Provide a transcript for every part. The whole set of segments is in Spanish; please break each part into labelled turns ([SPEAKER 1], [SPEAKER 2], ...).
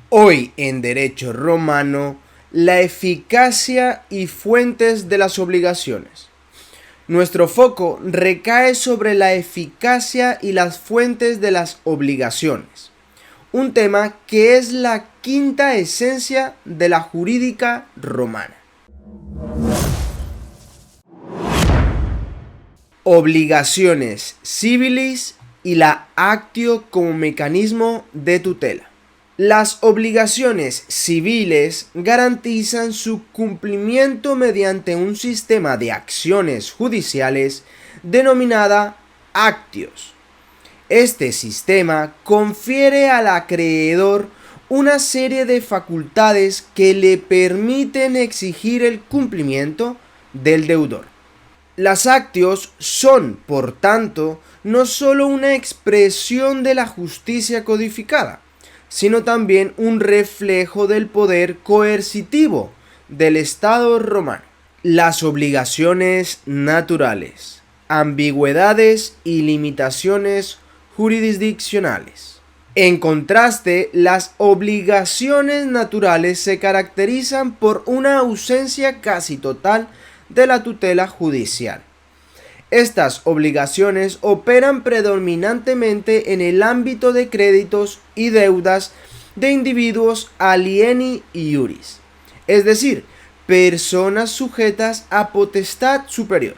[SPEAKER 1] Hoy en Derecho Romano, la eficacia y fuentes de las obligaciones. Nuestro foco recae sobre la eficacia y las fuentes de las obligaciones, un tema que es la quinta esencia de la jurídica romana. Obligaciones civilis y la actio como mecanismo de tutela. Las obligaciones civiles garantizan su cumplimiento mediante un sistema de acciones judiciales denominada actios. Este sistema confiere al acreedor una serie de facultades que le permiten exigir el cumplimiento del deudor. Las actios son, por tanto, no solo una expresión de la justicia codificada, sino también un reflejo del poder coercitivo del Estado romano. Las obligaciones naturales, ambigüedades y limitaciones jurisdiccionales. En contraste, las obligaciones naturales se caracterizan por una ausencia casi total de la tutela judicial. Estas obligaciones operan predominantemente en el ámbito de créditos y deudas de individuos alieni iuris, es decir, personas sujetas a potestad superior.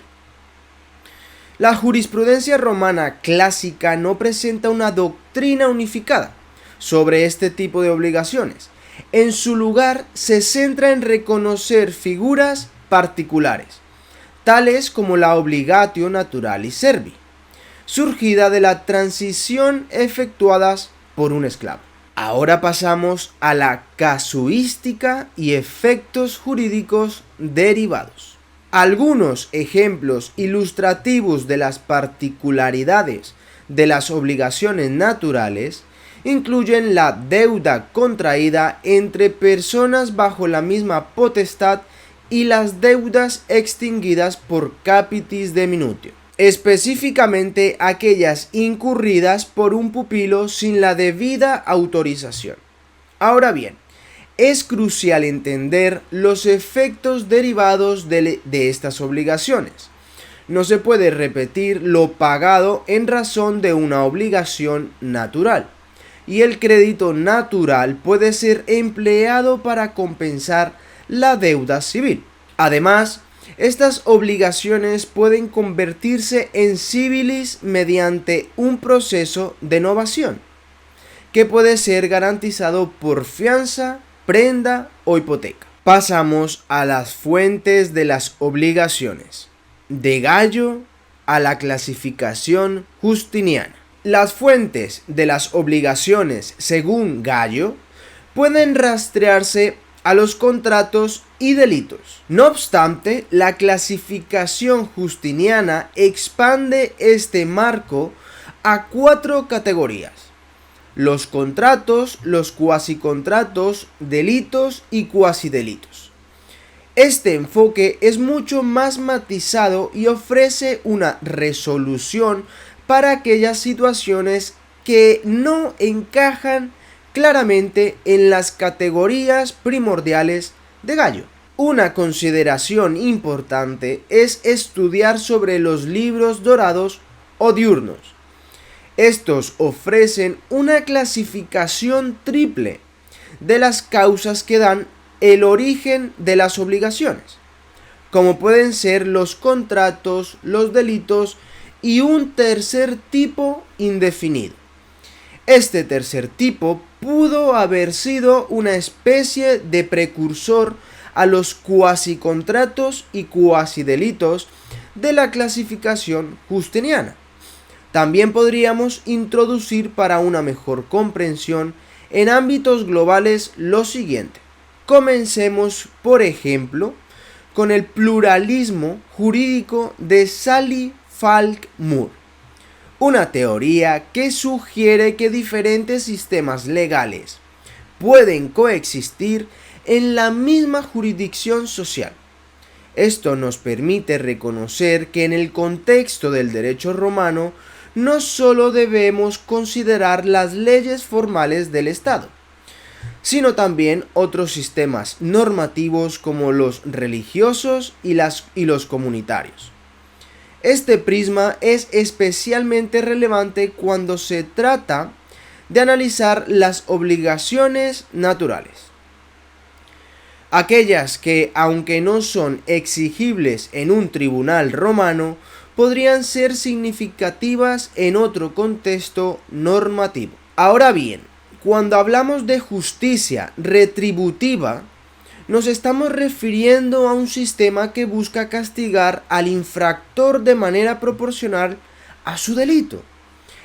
[SPEAKER 1] La jurisprudencia romana clásica no presenta una doctrina unificada sobre este tipo de obligaciones. En su lugar, se centra en reconocer figuras particulares, tales como la obligatio naturalis servi, surgida de la transición efectuadas por un esclavo. Ahora pasamos a la casuística y efectos jurídicos derivados. Algunos ejemplos ilustrativos de las particularidades de las obligaciones naturales incluyen la deuda contraída entre personas bajo la misma potestad y las deudas extinguidas por capitis deminutio, específicamente aquellas incurridas por un pupilo sin la debida autorización. Ahora bien, es crucial entender los efectos derivados de estas obligaciones. No se puede repetir lo pagado en razón de una obligación natural, y el crédito natural puede ser empleado para compensar la deuda civil. Además, estas obligaciones pueden convertirse en civilis mediante un proceso de novación, que puede ser garantizado por fianza, prenda o hipoteca. Pasamos a las fuentes de las obligaciones. De Gallo a la clasificación justiniana. Las fuentes de las obligaciones, según Gallo, pueden rastrearse a los contratos y delitos. No obstante, la clasificación justiniana expande este marco a 4 categorías: los contratos, los cuasicontratos, delitos y cuasidelitos. Este enfoque es mucho más matizado y ofrece una resolución para aquellas situaciones que no encajan claramente en las categorías primordiales de Gallo. Una consideración importante es estudiar sobre los libros dorados o diurnos. Estos ofrecen una clasificación triple de las causas que dan el origen de las obligaciones, como pueden ser los contratos, los delitos y un tercer tipo indefinido. Este tercer tipo pudo haber sido una especie de precursor a los cuasicontratos y cuasidelitos de la clasificación justiniana. También podríamos introducir para una mejor comprensión en ámbitos globales lo siguiente. Comencemos, por ejemplo, con el pluralismo jurídico de Sally Falk Moore, una teoría que sugiere que diferentes sistemas legales pueden coexistir en la misma jurisdicción social. Esto nos permite reconocer que en el contexto del derecho romano no solo debemos considerar las leyes formales del Estado, sino también otros sistemas normativos como los religiosos y los comunitarios. Este prisma es especialmente relevante cuando se trata de analizar las obligaciones naturales. Aquellas que, aunque no son exigibles en un tribunal romano, podrían ser significativas en otro contexto normativo. Ahora bien, cuando hablamos de justicia retributiva, nos estamos refiriendo a un sistema que busca castigar al infractor de manera proporcional a su delito.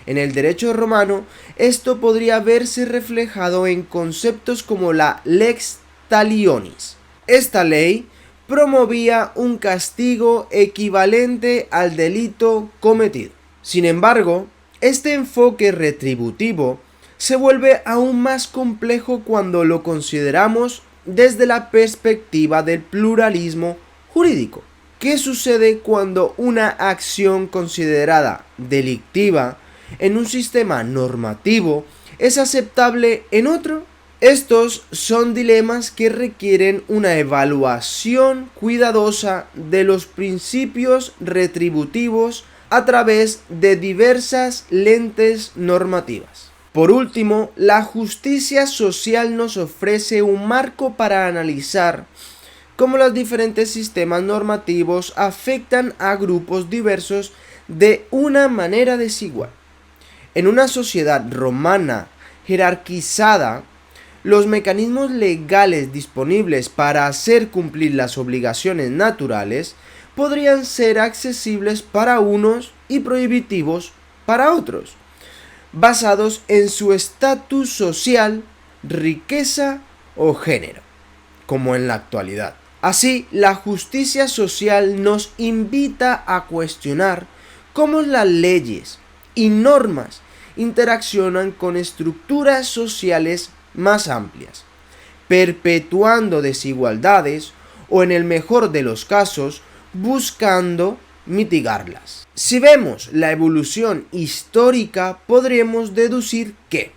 [SPEAKER 1] En el derecho romano, esto podría verse reflejado en conceptos como la lex talionis. Esta ley promovía un castigo equivalente al delito cometido. Sin embargo, este enfoque retributivo se vuelve aún más complejo cuando lo consideramos desde la perspectiva del pluralismo jurídico. ¿Qué sucede cuando una acción considerada delictiva en un sistema normativo es aceptable en otro? Estos son dilemas que requieren una evaluación cuidadosa de los principios retributivos a través de diversas lentes normativas. Por último, la justicia social nos ofrece un marco para analizar cómo los diferentes sistemas normativos afectan a grupos diversos de una manera desigual. En una sociedad romana jerarquizada, los mecanismos legales disponibles para hacer cumplir las obligaciones naturales podrían ser accesibles para unos y prohibitivos para otros, basados en su estatus social, riqueza o género, como en la actualidad. Así, la justicia social nos invita a cuestionar cómo las leyes y normas interaccionan con estructuras sociales más amplias, perpetuando desigualdades o, en el mejor de los casos, buscando mitigarlas. Si vemos la evolución histórica, podremos deducir que,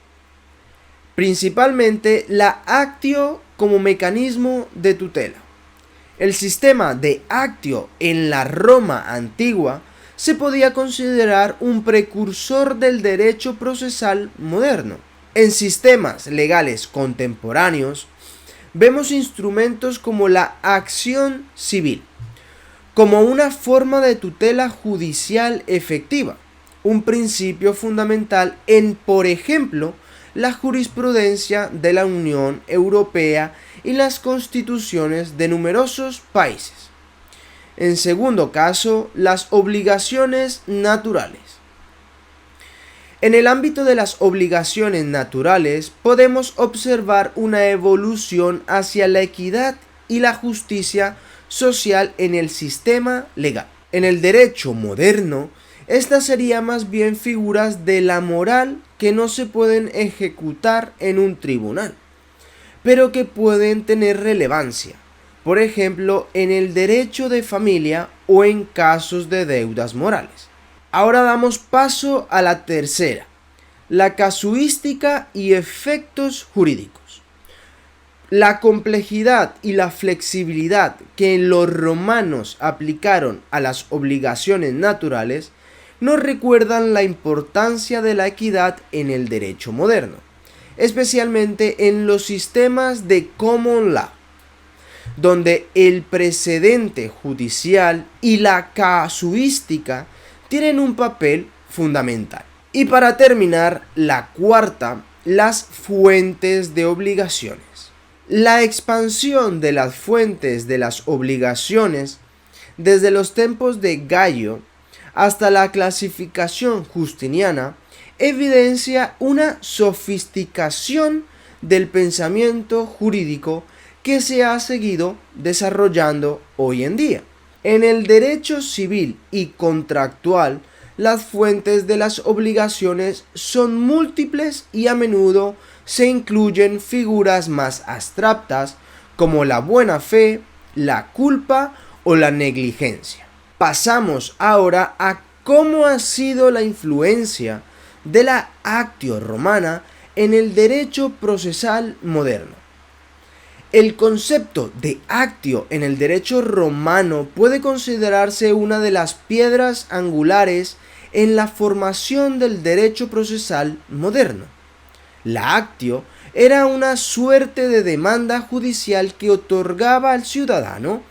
[SPEAKER 1] principalmente, la actio como mecanismo de tutela. El sistema de actio en la Roma antigua se podía considerar un precursor del derecho procesal moderno. En sistemas legales contemporáneos, vemos instrumentos como la acción civil, como una forma de tutela judicial efectiva, un principio fundamental en, por ejemplo, la jurisprudencia de la Unión Europea y las constituciones de numerosos países. En segundo caso, las obligaciones naturales. En el ámbito de las obligaciones naturales podemos observar una evolución hacia la equidad y la justicia social en el sistema legal. En el derecho moderno, estas serían más bien figuras de la moral que no se pueden ejecutar en un tribunal, pero que pueden tener relevancia, por ejemplo, en el derecho de familia o en casos de deudas morales. Ahora damos paso a la tercera, la casuística y efectos jurídicos. La complejidad y la flexibilidad que los romanos aplicaron a las obligaciones naturales nos recuerdan la importancia de la equidad en el derecho moderno, especialmente en los sistemas de common law, donde el precedente judicial y la casuística tienen un papel fundamental. Y para terminar, la cuarta, las fuentes de obligaciones. La expansión de las fuentes de las obligaciones desde los tiempos de Gallo hasta la clasificación justiniana evidencia una sofisticación del pensamiento jurídico que se ha seguido desarrollando hoy en día. En el derecho civil y contractual, las fuentes de las obligaciones son múltiples y a menudo se incluyen figuras más abstractas como la buena fe, la culpa o la negligencia. Pasamos ahora a cómo ha sido la influencia de la actio romana en el derecho procesal moderno. El concepto de actio en el derecho romano puede considerarse una de las piedras angulares en la formación del derecho procesal moderno. La actio era una suerte de demanda judicial que otorgaba al ciudadano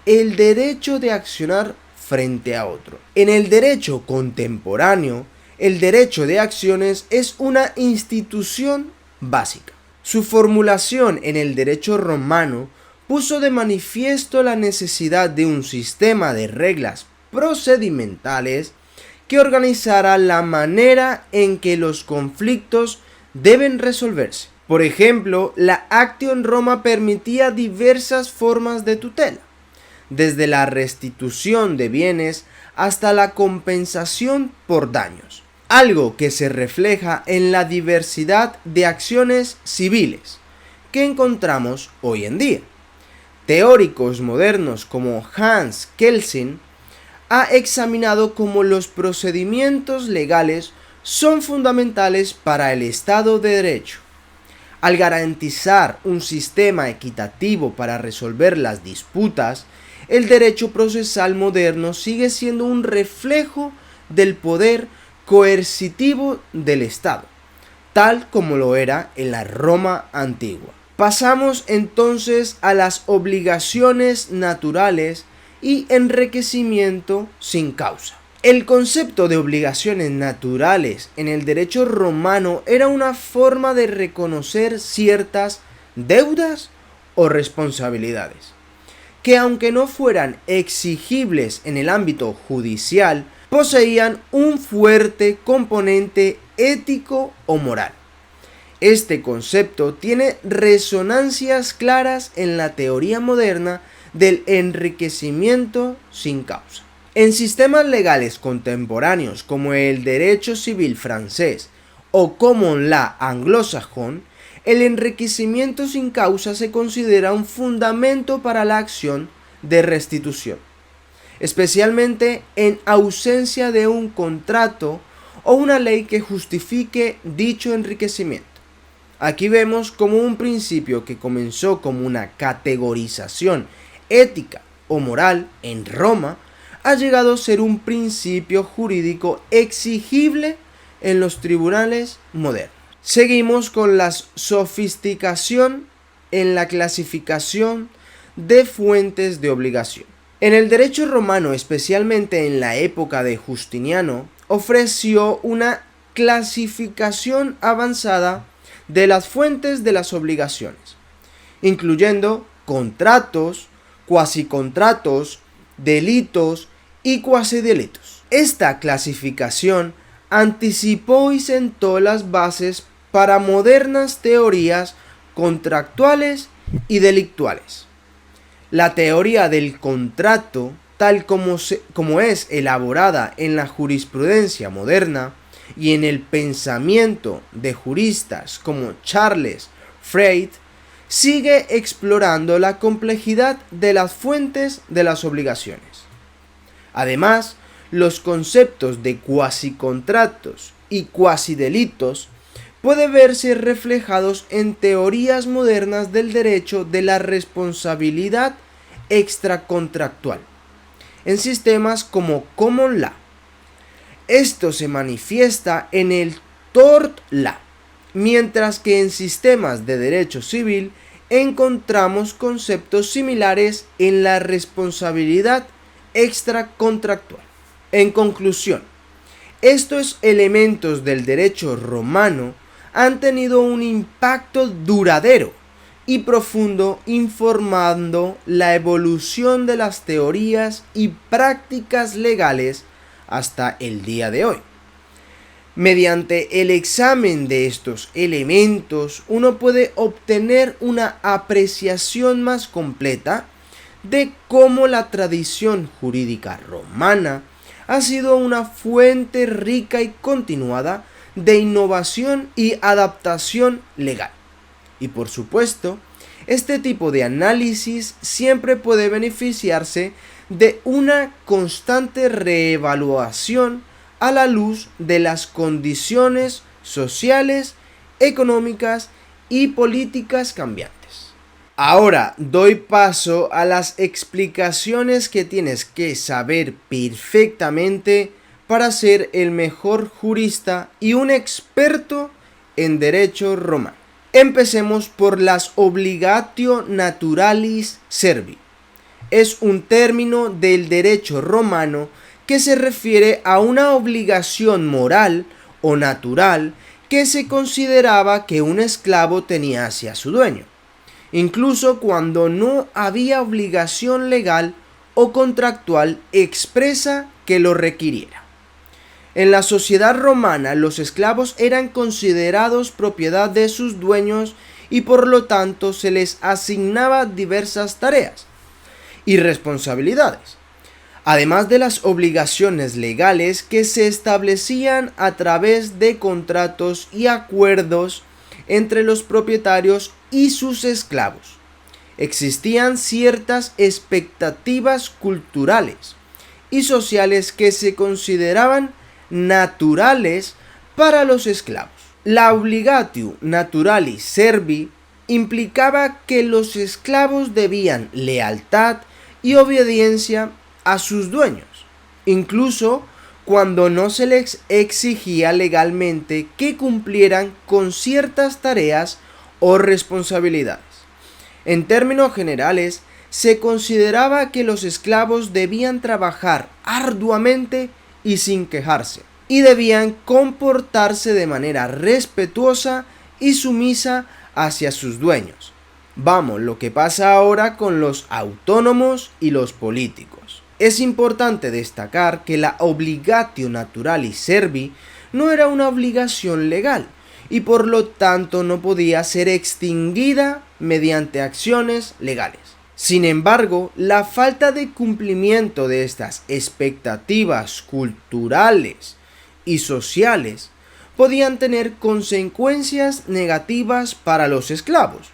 [SPEAKER 1] el derecho de accionar frente a otro. En el derecho contemporáneo, el derecho de acciones es una institución básica. Su formulación en el derecho romano puso de manifiesto la necesidad de un sistema de reglas procedimentales que organizara la manera en que los conflictos deben resolverse. Por ejemplo, la actio en Roma permitía diversas formas de tutela, desde la restitución de bienes hasta la compensación por daños, algo que se refleja en la diversidad de acciones civiles que encontramos hoy en día. Teóricos modernos como Hans Kelsen ha examinado cómo los procedimientos legales son fundamentales para el Estado de Derecho. Al garantizar un sistema equitativo para resolver las disputas, el derecho procesal moderno sigue siendo un reflejo del poder coercitivo del Estado, tal como lo era en la Roma antigua. Pasamos entonces a las obligaciones naturales y enriquecimiento sin causa. El concepto de obligaciones naturales en el derecho romano era una forma de reconocer ciertas deudas o responsabilidades, que aunque no fueran exigibles en el ámbito judicial, poseían un fuerte componente ético o moral. Este concepto tiene resonancias claras en la teoría moderna del enriquecimiento sin causa. En sistemas legales contemporáneos como el derecho civil francés o common law anglosajón, el enriquecimiento sin causa se considera un fundamento para la acción de restitución, especialmente en ausencia de un contrato o una ley que justifique dicho enriquecimiento. Aquí vemos como un principio que comenzó como una categorización ética o moral en Roma ha llegado a ser un principio jurídico exigible en los tribunales modernos. Seguimos con la sofisticación en la clasificación de fuentes de obligación. En el derecho romano, especialmente en la época de Justiniano, ofreció una clasificación avanzada de las fuentes de las obligaciones, incluyendo contratos, cuasicontratos, delitos y cuasidelitos. Esta clasificación anticipó y sentó las bases para modernas teorías contractuales y delictuales. La teoría del contrato, tal como es elaborada en la jurisprudencia moderna y en el pensamiento de juristas como Charles Freud, sigue explorando la complejidad de las fuentes de las obligaciones. Además, los conceptos de cuasicontratos y cuasidelitos pueden verse reflejados en teorías modernas del derecho de la responsabilidad extracontractual, en sistemas como common law. Esto se manifiesta en el tort law, mientras que en sistemas de derecho civil encontramos conceptos similares en la responsabilidad extracontractual. En conclusión, estos elementos del derecho romano han tenido un impacto duradero y profundo informando la evolución de las teorías y prácticas legales hasta el día de hoy. Mediante el examen de estos elementos, uno puede obtener una apreciación más completa de cómo la tradición jurídica romana ha sido una fuente rica y continuada de innovación y adaptación legal. Y por supuesto, este tipo de análisis siempre puede beneficiarse de una constante reevaluación a la luz de las condiciones sociales, económicas y políticas cambiantes. Ahora doy paso a las explicaciones que tienes que saber perfectamente para ser el mejor jurista y un experto en derecho romano. Empecemos por las obligatio naturalis servi. Es un término del derecho romano que se refiere a una obligación moral o natural que se consideraba que un esclavo tenía hacia su dueño, incluso cuando no había obligación legal o contractual expresa que lo requiriera. En la sociedad romana, los esclavos eran considerados propiedad de sus dueños y por lo tanto se les asignaba diversas tareas y responsabilidades, además de las obligaciones legales que se establecían a través de contratos y acuerdos entre los propietarios y sus esclavos. Existían ciertas expectativas culturales y sociales que se consideraban naturales para los esclavos. La obligatio naturalis servi implicaba que los esclavos debían lealtad y obediencia a sus dueños, incluso cuando no se les exigía legalmente que cumplieran con ciertas tareas o responsabilidades. En términos generales, se consideraba que los esclavos debían trabajar arduamente y sin quejarse, y debían comportarse de manera respetuosa y sumisa hacia sus dueños. Vamos, lo que pasa ahora con los autónomos y los políticos. Es importante destacar que la obligatio naturalis servi no era una obligación legal y por lo tanto no podía ser extinguida mediante acciones legales. Sin embargo, la falta de cumplimiento de estas expectativas culturales y sociales podían tener consecuencias negativas para los esclavos,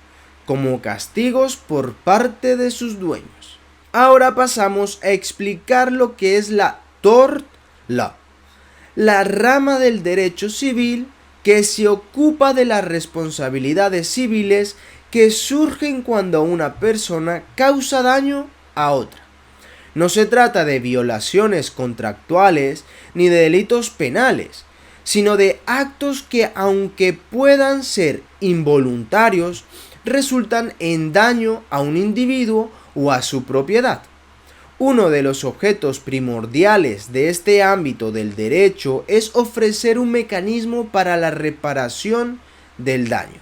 [SPEAKER 1] como castigos por parte de sus dueños. Ahora pasamos a explicar lo que es la tort law, la rama del derecho civil que se ocupa de las responsabilidades civiles que surgen cuando una persona causa daño a otra. No se trata de violaciones contractuales ni de delitos penales, sino de actos que, aunque puedan ser involuntarios, resultan en daño a un individuo o a su propiedad. Uno de los objetos primordiales de este ámbito del derecho es ofrecer un mecanismo para la reparación del daño,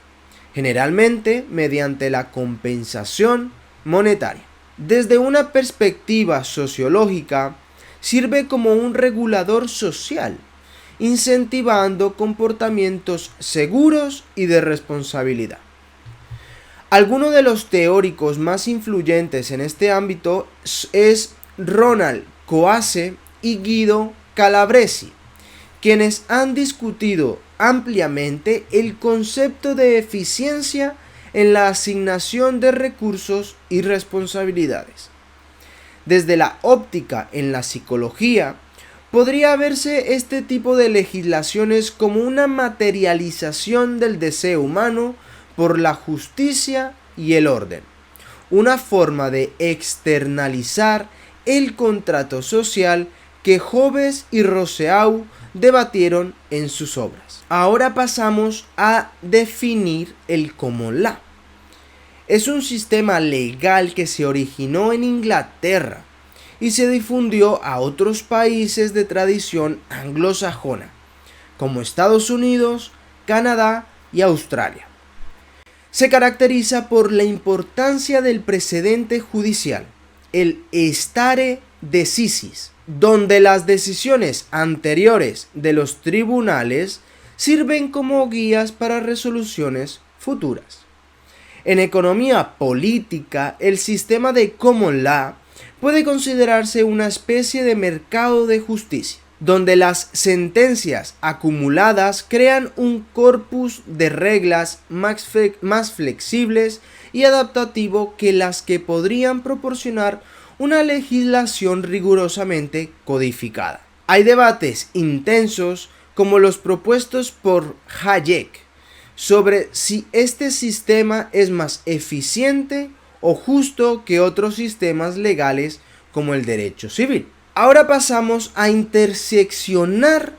[SPEAKER 1] generalmente mediante la compensación monetaria. Desde una perspectiva sociológica, sirve como un regulador social, incentivando comportamientos seguros y de responsabilidad. Algunos de los teóricos más influyentes en este ámbito es Ronald Coase y Guido Calabresi, quienes han discutido ampliamente el concepto de eficiencia en la asignación de recursos y responsabilidades. Desde la óptica en la psicología, podría verse este tipo de legislaciones como una materialización del deseo humano por la justicia y el orden, una forma de externalizar el contrato social que Hobbes y Rousseau debatieron en sus obras. Ahora pasamos a definir el common law. Es un sistema legal que se originó en Inglaterra y se difundió a otros países de tradición anglosajona, como Estados Unidos, Canadá y Australia. Se caracteriza por la importancia del precedente judicial, el stare decisis, donde las decisiones anteriores de los tribunales sirven como guías para resoluciones futuras. En economía política, el sistema de common law puede considerarse una especie de mercado de justicia, donde las sentencias acumuladas crean un corpus de reglas más flexibles y adaptativo que las que podrían proporcionar una legislación rigurosamente codificada. Hay debates intensos como los propuestos por Hayek sobre si este sistema es más eficiente o justo que otros sistemas legales como el derecho civil. Ahora pasamos a interseccionar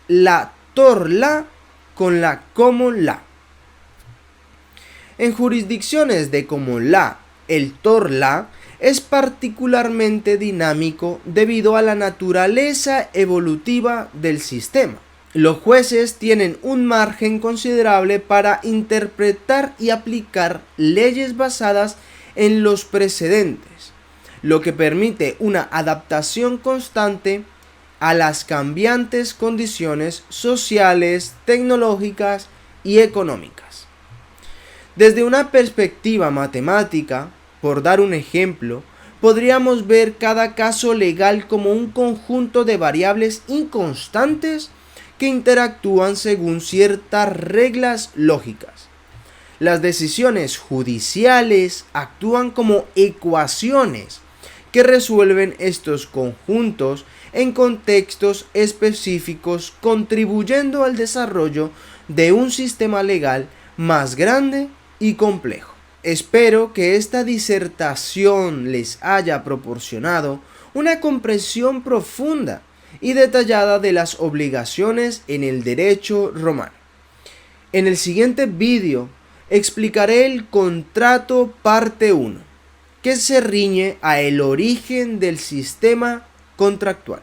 [SPEAKER 1] la tort law con la common law. En jurisdicciones de common law, el tort law es particularmente dinámico debido a la naturaleza evolutiva del sistema. Los jueces tienen un margen considerable para interpretar y aplicar leyes basadas en los precedentes, lo que permite una adaptación constante a las cambiantes condiciones sociales, tecnológicas y económicas. Desde una perspectiva matemática, por dar un ejemplo, podríamos ver cada caso legal como un conjunto de variables inconstantes que interactúan según ciertas reglas lógicas. Las decisiones judiciales actúan como ecuaciones que resuelven estos conjuntos en contextos específicos, contribuyendo al desarrollo de un sistema legal más grande y complejo. Espero que esta disertación les haya proporcionado una comprensión profunda y detallada de las obligaciones en el derecho romano. En el siguiente vídeo explicaré el contrato parte 1, que se riñe a el origen del sistema contractual.